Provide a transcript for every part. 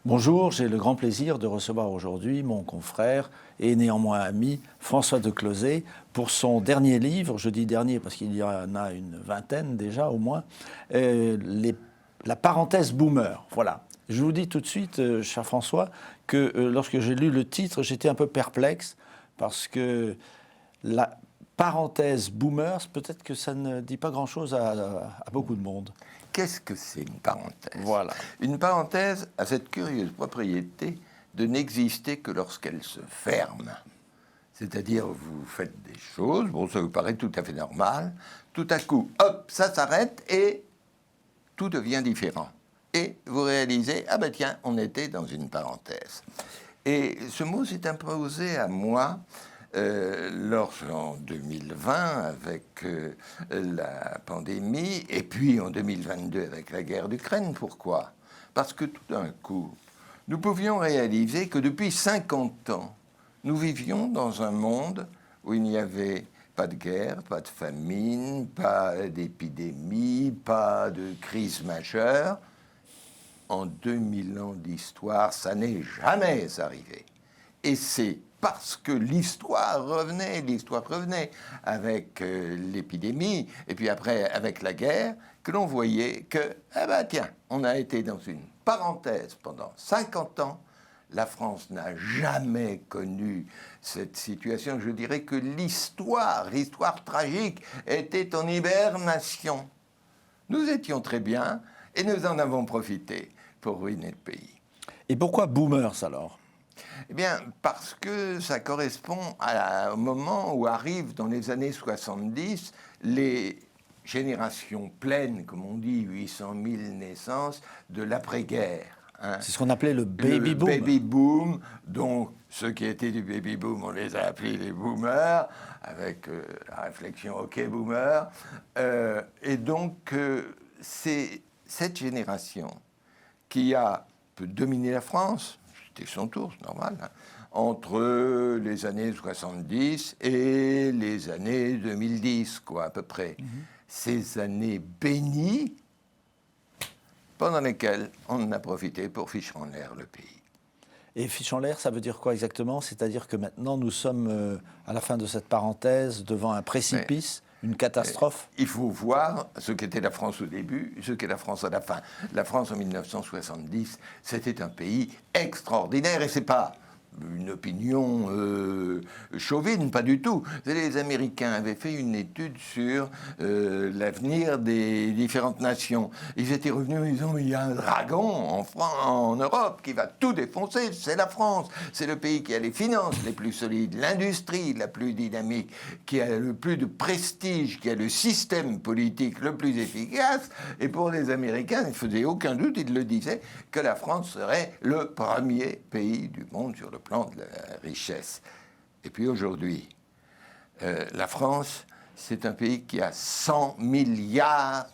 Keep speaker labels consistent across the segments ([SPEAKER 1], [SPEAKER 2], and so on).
[SPEAKER 1] Bonjour, j'ai le grand plaisir de recevoir aujourd'hui mon confrère et néanmoins ami François Declosez pour son dernier livre, je dis dernier parce qu'il y en a une vingtaine déjà au moins, la parenthèse boomer. Voilà. Je vous dis tout de suite, cher François, que lorsque j'ai lu le titre, j'étais un peu perplexe parce que la parenthèse boomers, peut-être que ça ne dit pas grand-chose à beaucoup de monde.
[SPEAKER 2] Qu'est-ce que c'est une parenthèse?
[SPEAKER 1] Voilà.
[SPEAKER 2] Une parenthèse a cette curieuse propriété de n'exister que lorsqu'elle se ferme. C'est-à-dire, vous faites des choses, bon, ça vous paraît tout à fait normal, tout à coup, hop, ça s'arrête et tout devient différent. Et vous réalisez, ah ben tiens, on était dans une parenthèse. Et ce mot s'est imposé à moi en 2020 avec la pandémie, et puis en 2022 avec la guerre d'Ukraine. Pourquoi? Parce que tout d'un coup, nous pouvions réaliser que depuis 50 ans, nous vivions dans un monde où il n'y avait pas de guerre, pas de famine, pas d'épidémie, pas de crise majeure. En 2000 ans d'histoire, ça n'est jamais arrivé. Et c'est parce que l'histoire revenait avec l'épidémie, et puis après avec la guerre, que l'on voyait que, eh ben tiens, on a été dans une parenthèse pendant 50 ans. La France n'a jamais connu cette situation. Je dirais que l'histoire tragique, était en hibernation. Nous étions très bien, et nous en avons profité pour ruiner le pays.
[SPEAKER 1] Et pourquoi boomers alors ?
[SPEAKER 2] Eh bien, parce que ça correspond au moment où arrivent, dans les années 70, les générations pleines, comme on dit, 800 000 naissances, de l'après-guerre.
[SPEAKER 1] Hein. C'est ce qu'on appelait le baby boom.
[SPEAKER 2] Le baby boom, donc ceux qui étaient du baby boom, on les a appelés les boomers, avec la réflexion « ok, boomer ». Et donc, c'est cette génération qui peut dominer la France, c'était son tour, c'est normal, hein, entre les années 70 et les années 2010, quoi, à peu près. Ces années bénies, pendant lesquelles on en a profité pour ficher en l'air le pays.
[SPEAKER 1] Et fiche en l'air, ça veut dire quoi exactement? C'est-à-dire que maintenant, nous sommes à la fin de cette parenthèse, devant un précipice, une catastrophe?
[SPEAKER 2] Il faut voir ce qu'était la France au début, ce qu'est la France à la fin. La France en 1970, c'était un pays extraordinaire, et c'est pas une opinion chauvine, pas du tout. Les Américains avaient fait une étude sur l'avenir des différentes nations. Ils étaient revenus en disant, il y a un dragon en Europe qui va tout défoncer, c'est la France. C'est le pays qui a les finances les plus solides, l'industrie la plus dynamique, qui a le plus de prestige, qui a le système politique le plus efficace. Et pour les Américains, il ne faisait aucun doute, ils le disaient, que la France serait le premier pays du monde sur le plan de la richesse. Et puis aujourd'hui, la France, c'est un pays qui a 100 milliards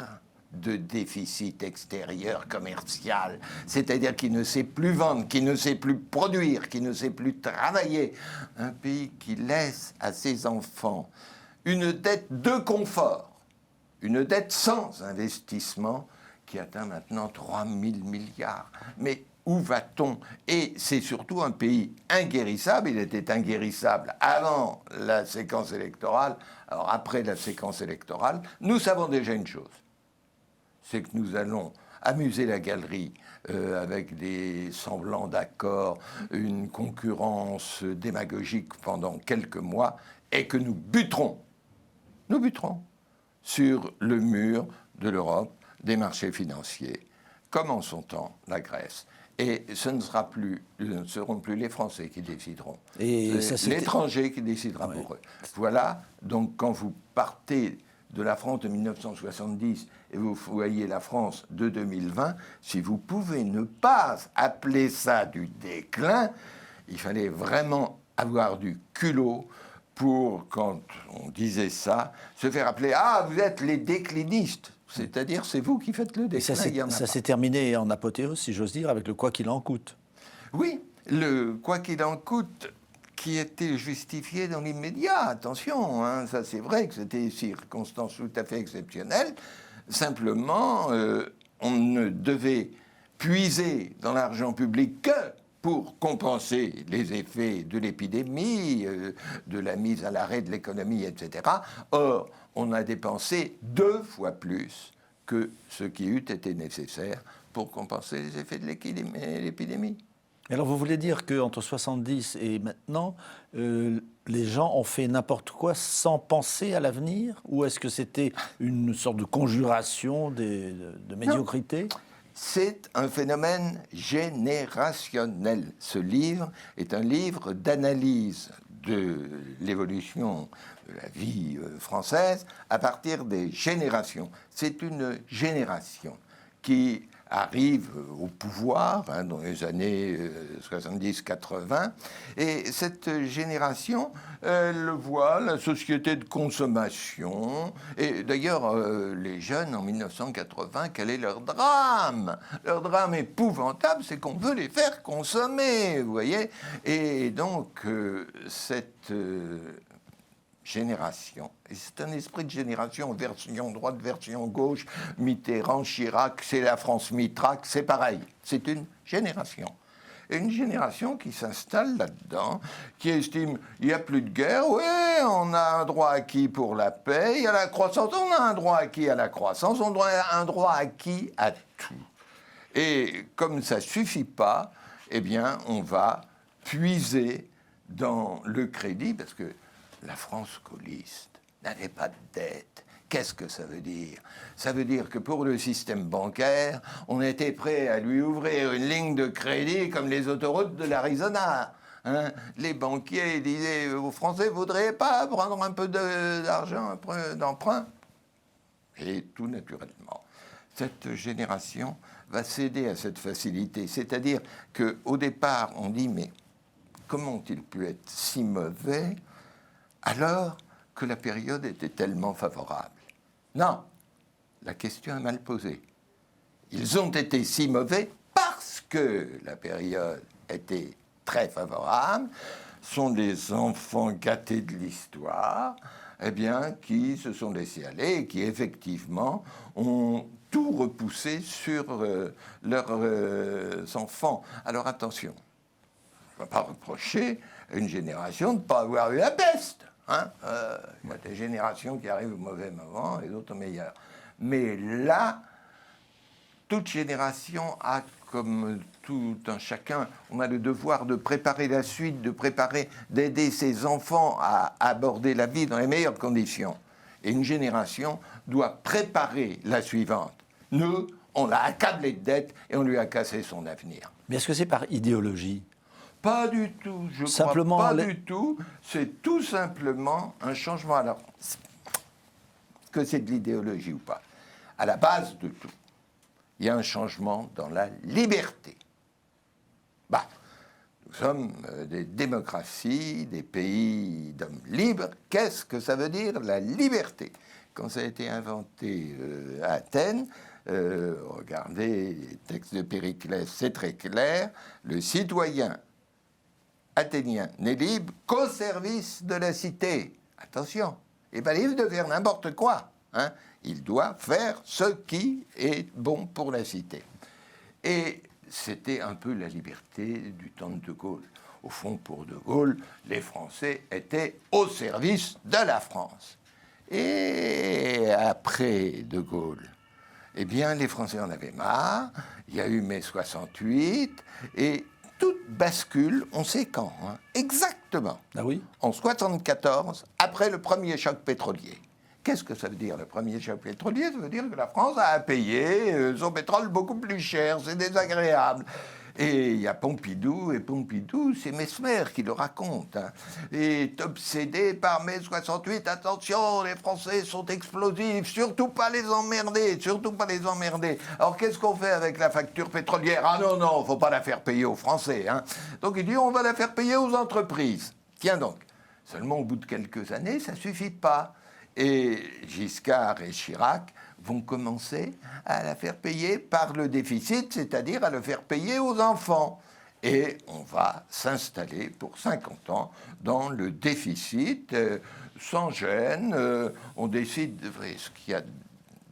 [SPEAKER 2] de déficit extérieur commercial, c'est-à-dire qui ne sait plus vendre, qui ne sait plus produire, qui ne sait plus travailler. Un pays qui laisse à ses enfants une dette de confort, une dette sans investissement qui atteint maintenant 3 000 milliards. Mais où va-t-on? Et c'est surtout un pays inguérissable. Il était inguérissable avant la séquence électorale. Alors après la séquence électorale, nous savons déjà une chose. C'est que nous allons amuser la galerie avec des semblants d'accords, une concurrence démagogique pendant quelques mois, et que nous buterons sur le mur de l'Europe, des marchés financiers, comme en son temps la Grèce. Et ce ne seront plus les Français qui décideront. C'est l'étranger qui décidera pour eux. Voilà, donc quand vous partez de la France de 1970 et vous voyez la France de 2020, si vous pouvez ne pas appeler ça du déclin, il fallait vraiment avoir du culot pour, quand on disait ça, se faire appeler « Ah, vous êtes les déclinistes ». C'est-à-dire, c'est vous qui faites le déclin.
[SPEAKER 1] Ça s'est terminé en apothéose, si j'ose dire, avec le « quoi qu'il en coûte ».
[SPEAKER 2] Oui, le « quoi qu'il en coûte » qui était justifié dans l'immédiat. Attention, hein, ça c'est vrai que c'était une circonstance tout à fait exceptionnelle. Simplement, on ne devait puiser dans l'argent public que pour compenser les effets de l'épidémie, de la mise à l'arrêt de l'économie, etc. Or, on a dépensé 2 fois plus que ce qui eût été nécessaire pour compenser les effets de l'épidémie.
[SPEAKER 1] Alors vous voulez dire qu'entre 70 et maintenant, les gens ont fait n'importe quoi sans penser à l'avenir? Ou est-ce que c'était une sorte de conjuration de médiocrité?
[SPEAKER 2] C'est un phénomène générationnel. Ce livre est un livre d'analyse de l'évolution de la vie française à partir des générations. C'est une génération qui arrive au pouvoir dans les années 70-80, et cette génération, elle voit la société de consommation, et d'ailleurs les jeunes en 1980, quel est leur drame? Leur drame épouvantable, c'est qu'on veut les faire consommer, vous voyez, et donc cette génération. Et c'est un esprit de génération, version droite, version gauche, Mitterrand, Chirac, c'est la France Mitrac, c'est pareil. C'est une génération. Et une génération qui s'installe là-dedans, qui estime il n'y a plus de guerre, oui, on a un droit acquis pour la paix, il y a la croissance, on a un droit acquis à la croissance, on a un droit acquis à tout. Et comme ça ne suffit pas, eh bien, on va puiser dans le crédit, parce que la France gaulliste n'avait pas de dette. Qu'est-ce que ça veut dire? Ça veut dire que pour le système bancaire, on était prêt à lui ouvrir une ligne de crédit comme les autoroutes de l'Arizona. Les banquiers disaient aux Français, vous ne voudriez pas prendre un peu d'argent d'emprunt? Et tout naturellement, cette génération va céder à cette facilité. C'est-à-dire qu'au départ, on dit, mais comment ont-ils pu être si mauvais alors que la période était tellement favorable? Non, la question est mal posée. Ils ont été si mauvais parce que la période était très favorable, sont des enfants gâtés de l'histoire, eh bien, qui se sont laissés aller et qui, effectivement, ont tout repoussé sur leurs enfants. Alors, attention, je ne vais pas reprocher à une génération de ne pas avoir eu la peste. Il y a des générations qui arrivent au mauvais moment et d'autres au meilleur. Mais là, toute génération a, comme tout un chacun, on a le devoir de préparer la suite, d'aider ses enfants à aborder la vie dans les meilleures conditions. Et une génération doit préparer la suivante. Nous, on l'a accablé de dettes et on lui a cassé son avenir.
[SPEAKER 1] Mais est-ce que c'est par idéologie?
[SPEAKER 2] Pas du tout, je simplement crois pas du tout. C'est tout simplement un changement. Alors, que c'est de l'idéologie ou pas? À la base de tout, il y a un changement dans la liberté. Nous sommes des démocraties, des pays d'hommes libres. Qu'est-ce que ça veut dire, la liberté? Quand ça a été inventé à Athènes, regardez les textes de Périclès, c'est très clair, le citoyen athénien n'est libre qu'au service de la cité. Attention, il n'est pas libre de faire n'importe quoi. Il doit faire ce qui est bon pour la cité. Et c'était un peu la liberté du temps de De Gaulle. Au fond, pour De Gaulle, les Français étaient au service de la France. Et après De Gaulle, eh bien, les Français en avaient marre. Il y a eu mai 68 et tout bascule, on sait quand, exactement.
[SPEAKER 1] Ah oui?
[SPEAKER 2] En 1974, après le premier choc pétrolier. Qu'est-ce que ça veut dire, le premier choc pétrolier? Ça veut dire que la France a payé son pétrole beaucoup plus cher, c'est désagréable. Et il y a Pompidou, et Pompidou, c'est Mesmer qui le raconte, est obsédé par mai 68. Attention, les Français sont explosifs, surtout pas les emmerder, surtout pas les emmerder. Alors qu'est-ce qu'on fait avec la facture pétrolière? Ah non, non, faut pas la faire payer aux Français. Donc il dit, on va la faire payer aux entreprises. Tiens donc, seulement au bout de quelques années, ça suffit pas. Et Giscard et Chirac vont commencer à la faire payer par le déficit, c'est-à-dire à le faire payer aux enfants. Et on va s'installer pour 50 ans dans le déficit, sans gêne. On décide, ce qu'il y a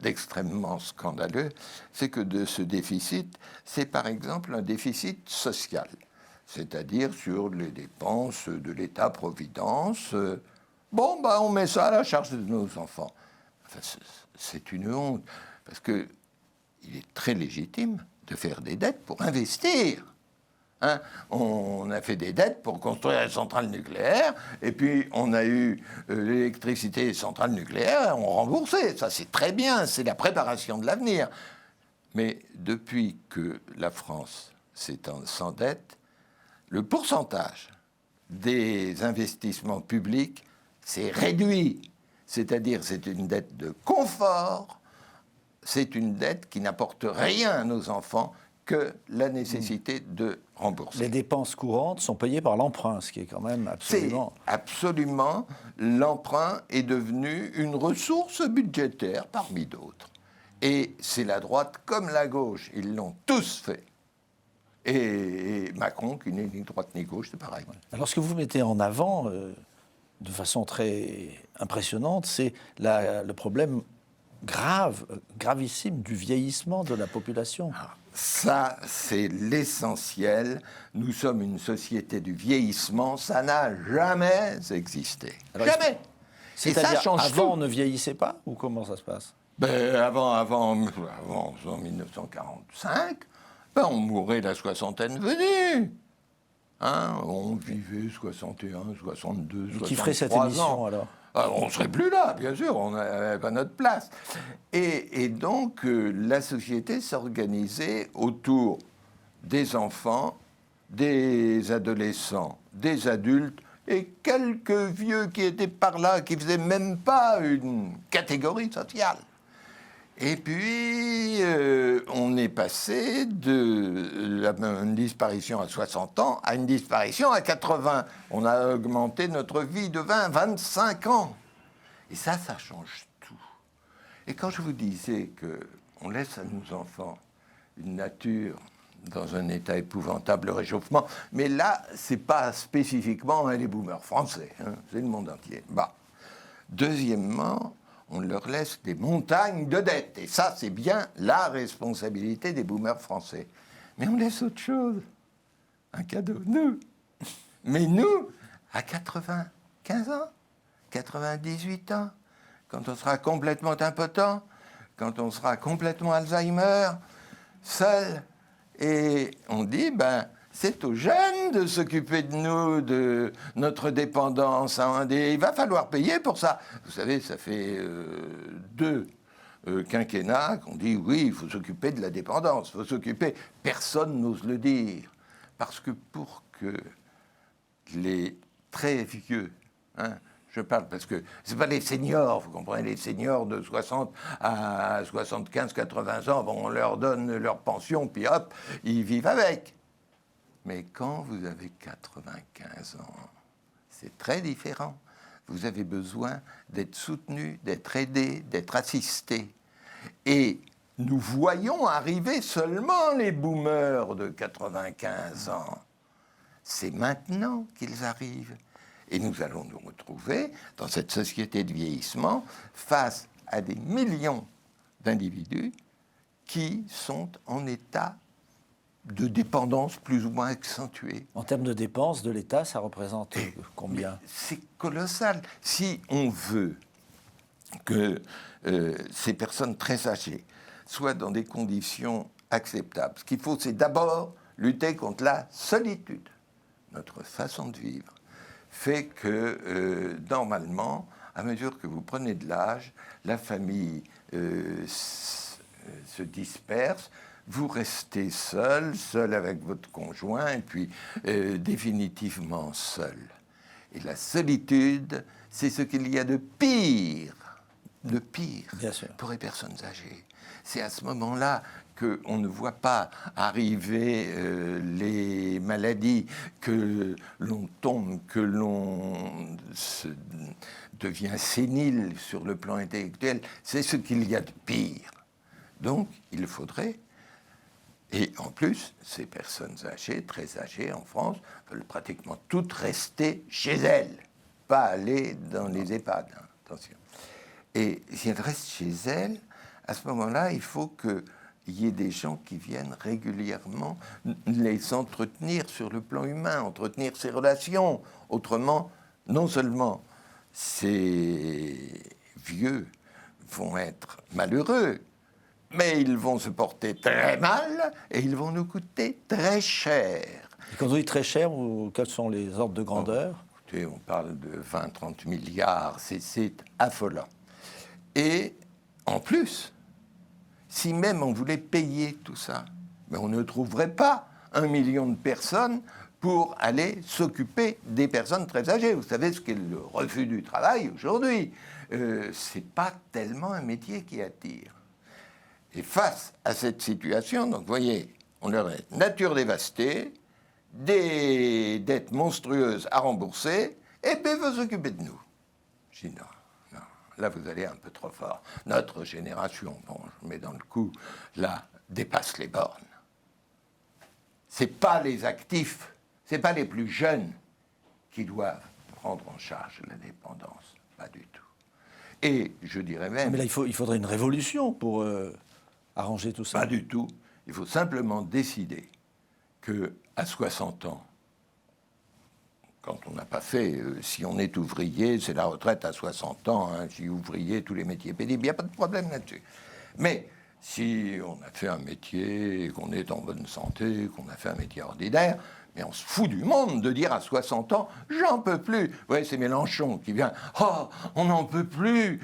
[SPEAKER 2] d'extrêmement scandaleux, c'est que de ce déficit, c'est par exemple un déficit social, c'est-à-dire sur les dépenses de l'État-providence. On met ça à la charge de nos enfants. Enfin, c'est une honte, parce qu'il est très légitime de faire des dettes pour investir. Hein, on a fait des dettes pour construire les centrales nucléaires, et puis on a eu l'électricité des centrales nucléaires, on remboursait. Ça, c'est très bien, c'est la préparation de l'avenir. Mais depuis que la France s'endette, le pourcentage des investissements publics s'est réduit. C'est-à-dire, c'est une dette de confort, c'est une dette qui n'apporte rien à nos enfants que la nécessité de rembourser.
[SPEAKER 1] Les dépenses courantes sont payées par l'emprunt, ce qui est quand même absolument...
[SPEAKER 2] Absolument, l'emprunt est devenu une ressource budgétaire parmi d'autres. Et c'est la droite comme la gauche, ils l'ont tous fait. Et Macron, qui n'est ni droite ni gauche, c'est pareil.
[SPEAKER 1] Alors ce que vous mettez en avant, de façon très impressionnante, c'est le problème gravissime du vieillissement de la population.
[SPEAKER 2] Ça, c'est l'essentiel. Nous sommes une société du vieillissement. Ça n'a jamais existé.
[SPEAKER 1] Alors,
[SPEAKER 2] jamais.
[SPEAKER 1] C'est-à-dire,
[SPEAKER 2] avant,
[SPEAKER 1] tout. On ne vieillissait pas, ou comment ça se passe?
[SPEAKER 2] Avant, en 1945, on mourait la soixantaine venue. Hein, on vivait 61, 62, 63 ans.
[SPEAKER 1] Qui ferait cette émission, alors?
[SPEAKER 2] On ne serait plus là, bien sûr, on n'avait pas notre place. Et donc, la société s'organisait autour des enfants, des adolescents, des adultes, et quelques vieux qui étaient par là, qui ne faisaient même pas une catégorie sociale. Et puis, on est passé d'une disparition à 60 ans à une disparition à 80. On a augmenté notre vie de 20, 25 ans. Et ça change tout. Et quand je vous disais qu'on laisse à nos enfants une nature dans un état épouvantable, le réchauffement, mais là, ce n'est pas spécifiquement les boomers français, c'est le monde entier. Deuxièmement, on leur laisse des montagnes de dettes. Et ça, c'est bien la responsabilité des boomers français. Mais on laisse autre chose. Un cadeau, nous. Mais nous, à 95 ans, 98 ans, quand on sera complètement impotent, quand on sera complètement Alzheimer, seul, et on dit, c'est aux jeunes de s'occuper de nous, de notre dépendance. Il va falloir payer pour ça. Vous savez, ça fait 2 quinquennats qu'on dit, oui, il faut s'occuper de la dépendance. Il faut s'occuper. Personne n'ose le dire. Parce que pour que les très vieux, je parle parce que ce n'est pas les seniors, vous comprenez, les seniors de 60 à 75, 80 ans, on leur donne leur pension, puis hop, ils vivent avec. Mais quand vous avez 95 ans, c'est très différent. Vous avez besoin d'être soutenu, d'être aidé, d'être assisté. Et nous voyons arriver seulement les boomers de 95 ans. C'est maintenant qu'ils arrivent. Et nous allons nous retrouver dans cette société de vieillissement face à des millions d'individus qui sont en état de dépendance plus ou moins accentuée.
[SPEAKER 1] En termes de dépenses de l'État, ça représente combien?
[SPEAKER 2] C'est colossal. Si on veut que ces personnes très âgées soient dans des conditions acceptables, ce qu'il faut, c'est d'abord lutter contre la solitude. Notre façon de vivre fait que, normalement, à mesure que vous prenez de l'âge, la famille se disperse, vous restez seul avec votre conjoint, et puis définitivement seul. Et la solitude, c'est ce qu'il y a de pire pour les personnes âgées. C'est à ce moment-là qu'on ne voit pas arriver les maladies, que l'on tombe, que l'on devient sénile sur le plan intellectuel. C'est ce qu'il y a de pire. Donc, il faudrait... Et en plus, ces personnes âgées, très âgées en France, veulent pratiquement toutes rester chez elles, pas aller dans les EHPAD. Attention. Et si elles restent chez elles, à ce moment-là, il faut qu'il y ait des gens qui viennent régulièrement les entretenir sur le plan humain, entretenir ces relations. Autrement, non seulement ces vieux vont être malheureux, mais ils vont se porter très mal et ils vont nous coûter très cher.
[SPEAKER 1] Et quand on dit très cher, quels sont les ordres de grandeur?
[SPEAKER 2] Écoutez, on parle de 20-30 milliards, c'est affolant. Et en plus, si même on voulait payer tout ça, mais on ne trouverait pas 1 million de personnes pour aller s'occuper des personnes très âgées. Vous savez ce qu'est le refus du travail aujourd'hui. C'est pas tellement un métier qui attire. Et face à cette situation, donc vous voyez, on aurait nature dévastée, des dettes monstrueuses à rembourser, et puis vous s'occuper de nous. Je dis non, là vous allez un peu trop fort. Notre génération, bon, je mets dans le coup, là, dépasse les bornes. C'est pas les actifs, c'est pas les plus jeunes qui doivent prendre en charge la dépendance, pas du tout. Et je dirais même...
[SPEAKER 1] Mais là, il faudrait une révolution pour arranger tout ça.
[SPEAKER 2] Pas du tout. Il faut simplement décider qu'à 60 ans, quand on n'a pas fait, si on est ouvrier, c'est la retraite à 60 ans, hein, si ouvrier, tous les métiers pénibles, il n'y a pas de problème là-dessus. Mais si on a fait un métier, qu'on est en bonne santé, qu'on a fait un métier ordinaire, mais on se fout du monde de dire à 60 ans, j'en peux plus. Vous voyez, c'est Mélenchon qui vient, oh, on n'en peut plus,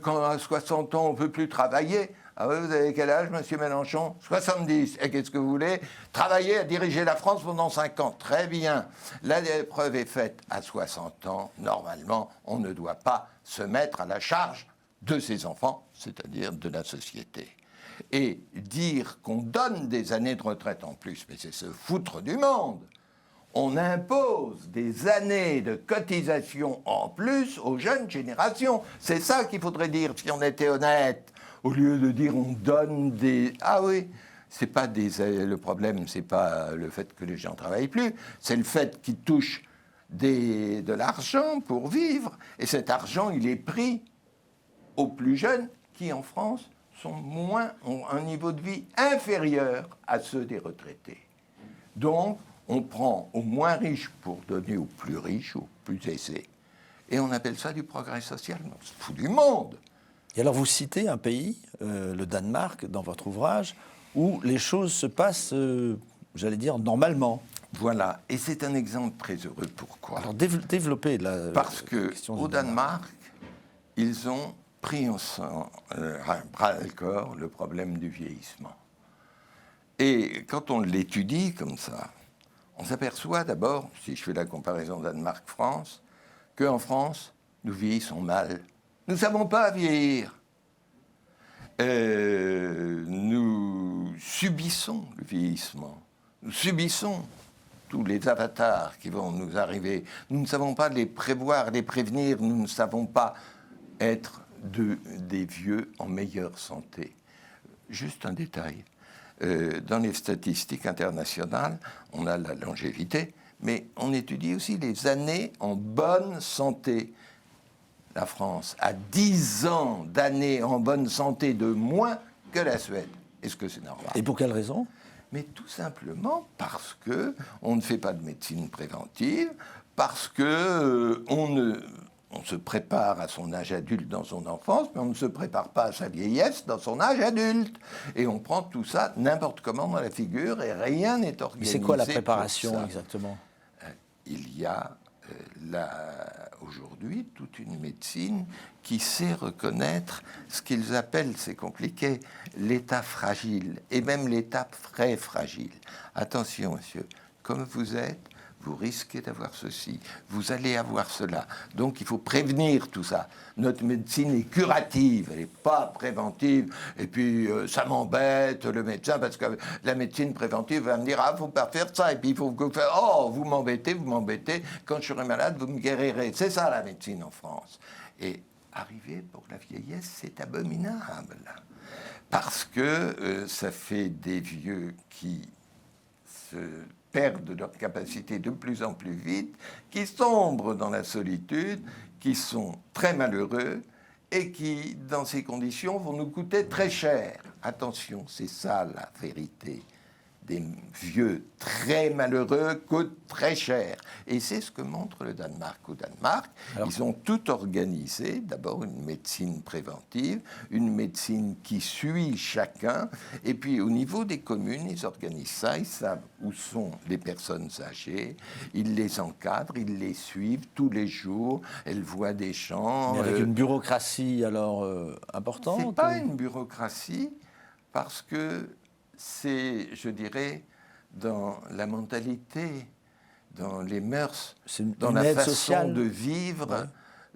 [SPEAKER 2] quand à 60 ans on ne peut plus travailler. Ah oui, vous avez quel âge, monsieur Mélenchon? 70. Et qu'est-ce que vous voulez? Travailler à diriger la France pendant 5 ans. Très bien. L'épreuve est faite à 60 ans. Normalement, on ne doit pas se mettre à la charge de ses enfants, c'est-à-dire de la société. Et dire qu'on donne des années de retraite en plus, mais c'est se foutre du monde. On impose des années de cotisation en plus aux jeunes générations. C'est ça qu'il faudrait dire si on était honnête. Au lieu de dire on donne des... Ah oui, c'est pas le problème, c'est pas le fait que les gens ne travaillent plus, c'est le fait qu'ils touchent de l'argent pour vivre. Et cet argent, il est pris aux plus jeunes qui, en France, ont un niveau de vie inférieur à ceux des retraités. Donc, on prend aux moins riches pour donner aux plus riches, aux plus aisés. Et on appelle ça du progrès social. On se fout du monde.
[SPEAKER 1] Et alors vous citez un pays, le Danemark, dans votre ouvrage, où les choses se passent, j'allais dire, normalement.
[SPEAKER 2] Voilà, et c'est un exemple très heureux. Pourquoi?
[SPEAKER 1] Alors développez la
[SPEAKER 2] Parce
[SPEAKER 1] question
[SPEAKER 2] qu'au Danemark, ils ont pris en bras-le-corps le problème du vieillissement. Et quand on l'étudie comme ça, on s'aperçoit d'abord, si je fais la comparaison Danemark-France, qu'en France, nous vieillissons mal. Nous ne savons pas vieillir. Nous subissons le vieillissement. Nous subissons tous les avatars qui vont nous arriver. Nous ne savons pas les prévoir, les prévenir. Nous ne savons pas être des vieux en meilleure santé. Juste un détail. Dans les statistiques internationales, on a la longévité, mais on étudie aussi les années en bonne santé. La France a 10 ans d'années en bonne santé de moins que la Suède. Est-ce que c'est normal?
[SPEAKER 1] Et pour quelle raison?
[SPEAKER 2] Mais tout simplement parce qu'on ne fait pas de médecine préventive, parce qu'on se prépare à son âge adulte dans son enfance, mais on ne se prépare pas à sa vieillesse dans son âge adulte. Et on prend tout ça n'importe comment dans la figure et rien n'est organisé.
[SPEAKER 1] Mais c'est quoi la préparation exactement?
[SPEAKER 2] Il y a aujourd'hui toute une médecine qui sait reconnaître ce qu'ils appellent, c'est compliqué, l'état fragile, et même l'état très fragile. Attention, monsieur, comme vous êtes, vous risquez d'avoir ceci, vous allez avoir cela. Donc il faut prévenir tout ça. Notre médecine est curative, elle n'est pas préventive. Et puis ça m'embête, le médecin, parce que la médecine préventive va me dire, ah, il ne faut pas faire ça. Et puis il faut que oh, vous m'embêtez. Quand je serai malade, vous me guérirez. C'est ça la médecine en France. Et arriver pour la vieillesse, c'est abominable. Parce que ça fait des vieux qui perdent leur capacité de plus en plus vite, qui sombrent dans la solitude, qui sont très malheureux et qui, dans ces conditions, vont nous coûter très cher. Attention, c'est ça la vérité. Des vieux très malheureux coûtent très cher. Et c'est ce que montre le Danemark. Au Danemark, ils ont tout organisé. D'abord une médecine préventive, une médecine qui suit chacun. Et puis au niveau des communes, ils organisent ça. Ils savent où sont les personnes âgées. Ils les encadrent, ils les suivent tous les jours. Elles voient des champs.
[SPEAKER 1] Mais avec une bureaucratie alors importante.
[SPEAKER 2] C'est pas une bureaucratie parce que c'est, je dirais, dans la mentalité, dans les mœurs, dans la façon sociale de vivre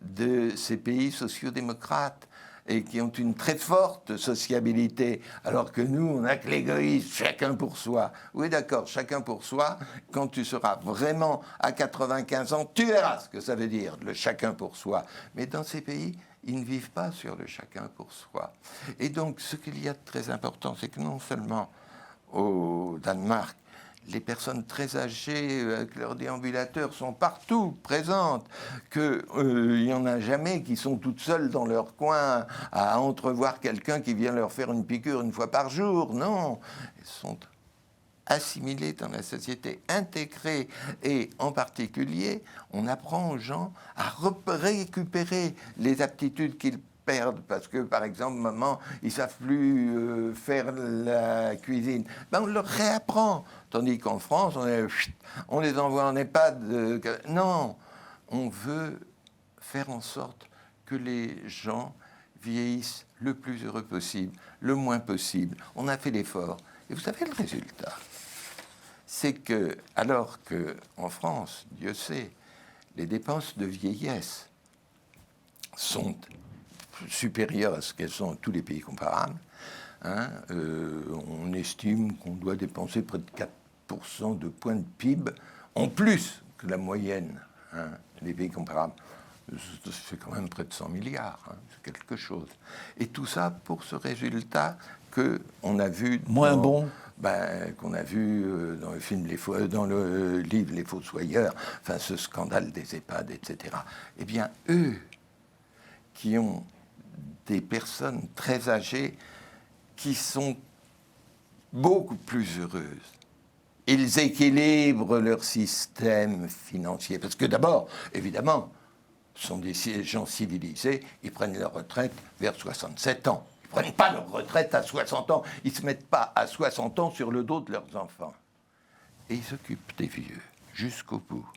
[SPEAKER 2] de ces pays sociodémocrates et qui ont une très forte sociabilité, alors que nous, on n'a que l'égoïsme, chacun pour soi. Oui, d'accord, chacun pour soi. Quand tu seras vraiment à 95 ans, tu verras ce que ça veut dire, le chacun pour soi. Mais dans ces pays, ils ne vivent pas sur le chacun pour soi. Et donc, ce qu'il y a de très important, c'est que non seulement au Danemark, les personnes très âgées avec leurs déambulateurs sont partout présentes, qu'il n'y en a jamais qui sont toutes seules dans leur coin à entrevoir quelqu'un qui vient leur faire une piqûre une fois par jour. Non, elles sont assimilés dans la société, intégrés, et en particulier, on apprend aux gens à récupérer les aptitudes qu'ils perdent, parce que, par exemple, maman, ils ne savent plus faire la cuisine. Ben, on leur réapprend, tandis qu'en France, on les envoie en EHPAD. Non, on veut faire en sorte que les gens vieillissent le plus heureux possible, le moins possible. On a fait l'effort. Et vous savez le résultat, c'est que, alors qu'en France, Dieu sait, les dépenses de vieillesse sont supérieures à ce qu'elles sont dans tous les pays comparables, on estime qu'on doit dépenser près de 4% de points de PIB en plus que la moyenne des pays comparables. C'est quand même près de 100 milliards, c'est quelque chose. Et tout ça pour ce résultat qu'on a vu...
[SPEAKER 1] Moins bon
[SPEAKER 2] qu'on a vu dans le film, dans le livre Les Fossoyeurs, enfin ce scandale des EHPAD, etc. Eh bien, eux, qui ont des personnes très âgées, qui sont beaucoup plus heureuses, ils équilibrent leur système financier. Parce que d'abord, évidemment, ce sont des gens civilisés, ils prennent leur retraite vers 67 ans. Ils ne prennent pas leur retraite à 60 ans. Ils ne se mettent pas à 60 ans sur le dos de leurs enfants. Et ils s'occupent des vieux jusqu'au bout.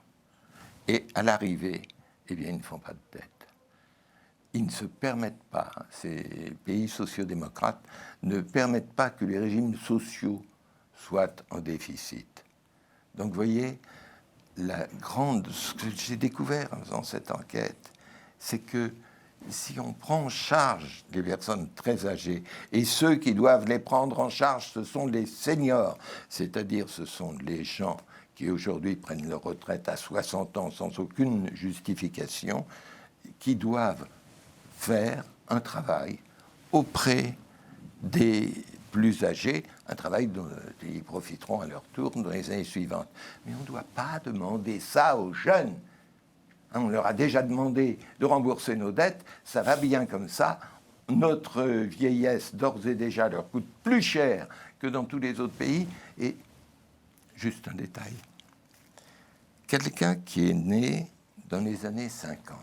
[SPEAKER 2] Et à l'arrivée, eh bien, ils ne font pas de dette. Ils ne se permettent pas, ces pays sociodémocrates ne permettent pas que les régimes sociaux soient en déficit. Donc, vous voyez, ce que j'ai découvert en faisant cette enquête, c'est que si on prend en charge les personnes très âgées, et ceux qui doivent les prendre en charge, ce sont les seniors, c'est-à-dire ce sont les gens qui aujourd'hui prennent leur retraite à 60 ans sans aucune justification, qui doivent faire un travail auprès des plus âgés, un travail dont ils profiteront à leur tour dans les années suivantes. Mais on ne doit pas demander ça aux jeunes. On leur a déjà demandé de rembourser nos dettes, ça va bien comme ça. Notre vieillesse, d'ores et déjà, leur coûte plus cher que dans tous les autres pays. Et juste un détail. Quelqu'un qui est né dans les années 50,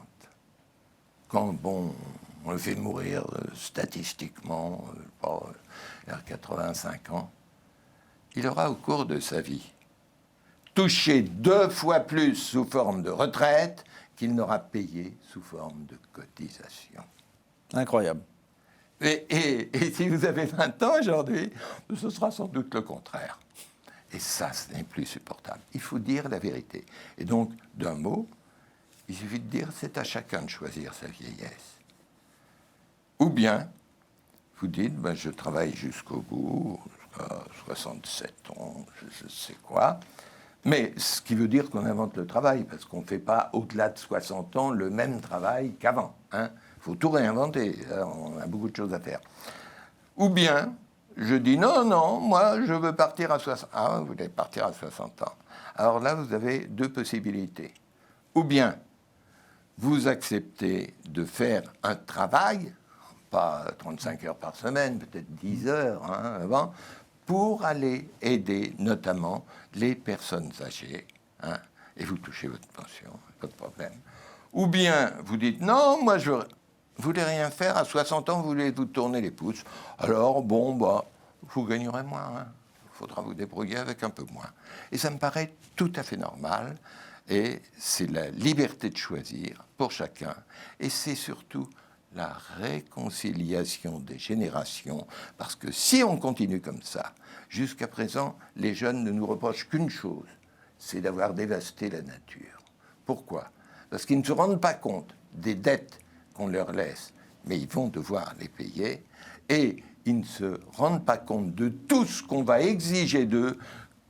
[SPEAKER 2] quand, on le fait mourir statistiquement, vers 85 ans, il aura au cours de sa vie touché 2 fois plus sous forme de retraite qu'il n'aura payé sous forme de cotisation.
[SPEAKER 1] Incroyable.
[SPEAKER 2] Et si vous avez 20 ans aujourd'hui, ce sera sans doute le contraire. Et ça, ce n'est plus supportable. Il faut dire la vérité. Et donc, d'un mot, il suffit de dire, c'est à chacun de choisir sa vieillesse. Ou bien, vous dites, je travaille jusqu'au bout, jusqu'à 67 ans, je sais quoi. Mais ce qui veut dire qu'on invente le travail, parce qu'on ne fait pas au-delà de 60 ans le même travail qu'avant. Il faut tout réinventer, on a beaucoup de choses à faire. Ou bien, je dis, non, moi, je veux partir à 60 ans. Ah, vous voulez partir à 60 ans. Alors là, vous avez 2 possibilités. Ou bien, vous acceptez de faire un travail, pas 35 heures par semaine, peut-être 10 heures avant, pour aller aider notamment les personnes âgées, et vous touchez votre pension, pas de problème. Ou bien vous dites, non, moi je voulais rien faire, à 60 ans vous voulez vous tourner les pouces, alors bon, vous gagnerez moins, il faudra vous débrouiller avec un peu moins. Et ça me paraît tout à fait normal, et c'est la liberté de choisir pour chacun, et c'est surtout la réconciliation des générations, parce que si on continue comme ça, jusqu'à présent, les jeunes ne nous reprochent qu'une chose, c'est d'avoir dévasté la nature. Pourquoi ? Parce qu'ils ne se rendent pas compte des dettes qu'on leur laisse, mais ils vont devoir les payer, et ils ne se rendent pas compte de tout ce qu'on va exiger d'eux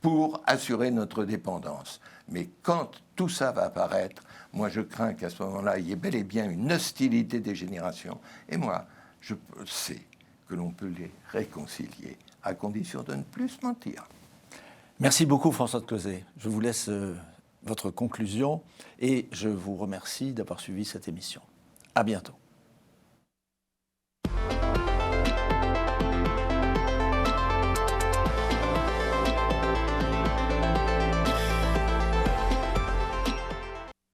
[SPEAKER 2] pour assurer notre dépendance. Mais quand tout ça va apparaître, moi je crains qu'à ce moment-là, il y ait bel et bien une hostilité des générations. Et moi, je sais que l'on peut les réconcilier, à condition de ne plus se mentir.
[SPEAKER 1] Merci beaucoup François de Closet. Je vous laisse votre conclusion et je vous remercie d'avoir suivi cette émission. À bientôt.